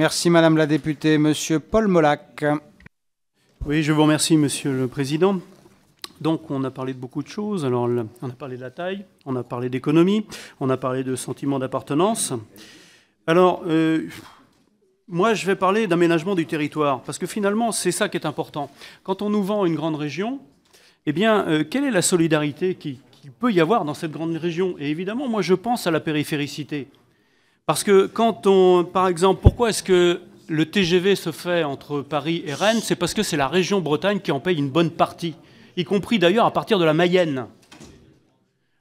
Merci Madame la députée. Monsieur Paul Molac. Oui, je vous remercie, Monsieur le Président. Donc, on a parlé de beaucoup de choses. Alors, on a parlé de la taille, on a parlé d'économie, on a parlé de sentiment d'appartenance. Alors, moi, je vais parler d'aménagement du territoire, parce que finalement, c'est ça qui est important. Quand on nous vend une grande région, eh bien, quelle est la solidarité qu'il peut y avoir dans cette grande région? Et évidemment, moi, je pense à la périphéricité. Parce que quand on, par exemple, pourquoi est-ce que le TGV se fait entre Paris et Rennes? C'est parce que c'est la région Bretagne qui en paye une bonne partie, y compris d'ailleurs à partir de la Mayenne.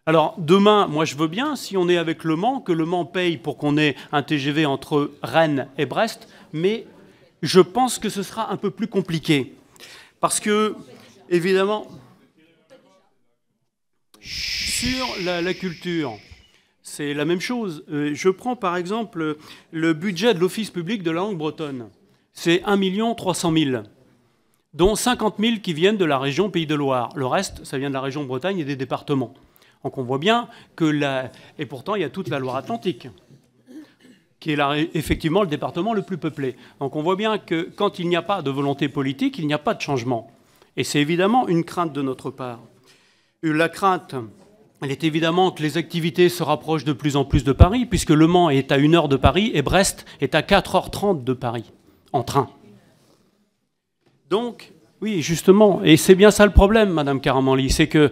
Alors demain, moi je veux bien, si on est avec Le Mans, que Le Mans paye pour qu'on ait un TGV entre Rennes et Brest, mais je pense que ce sera un peu plus compliqué. Parce que, évidemment, sur la culture, c'est la même chose. Je prends par exemple le budget de l'Office public de la langue bretonne. C'est 1 300 000, dont 50 000 qui viennent de la région Pays de Loire. Le reste, ça vient de la région Bretagne et des départements. Donc on voit bien que et pourtant il y a toute la Loire-Atlantique, qui est effectivement le département le plus peuplé. Donc on voit bien que quand il n'y a pas de volonté politique, il n'y a pas de changement. Et c'est évidemment une crainte de notre part. La crainte, elle est évidemment que les activités se rapprochent de plus en plus de Paris, puisque Le Mans est à 1 heure de Paris et Brest est à 4h30 de Paris, en train. Donc, oui, justement, et c'est bien ça le problème, Madame Caramanli, c'est que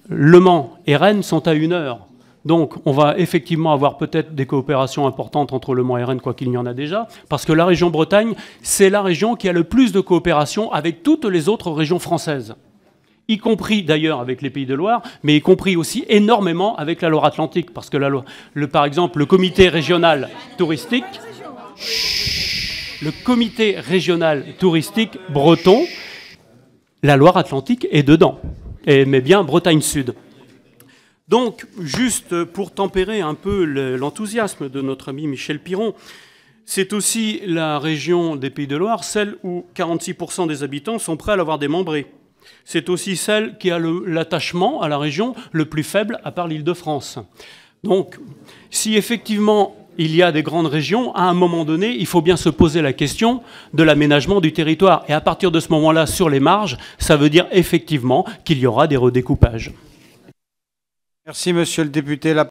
Le Mans et Rennes sont à 1 heure. Donc, on va effectivement avoir peut-être des coopérations importantes entre Le Mans et Rennes, quoi qu'il y en a déjà, parce que la région Bretagne, c'est la région qui a le plus de coopération avec toutes les autres régions françaises, y compris d'ailleurs avec les Pays de Loire, mais y compris aussi énormément avec la Loire-Atlantique, parce que par exemple, le comité régional touristique, breton, la Loire-Atlantique est dedans, mais bien Bretagne Sud. Donc, juste pour tempérer un peu l'enthousiasme de notre ami Michel Piron, c'est aussi la région des Pays de Loire, celle où 46% des habitants sont prêts à l'avoir démembrée. C'est aussi celle qui a l'attachement à la région le plus faible, à part l'Île-de-France. Donc, si effectivement il y a des grandes régions, à un moment donné, il faut bien se poser la question de l'aménagement du territoire. Et à partir de ce moment-là, sur les marges, ça veut dire effectivement qu'il y aura des redécoupages. Merci, monsieur le député.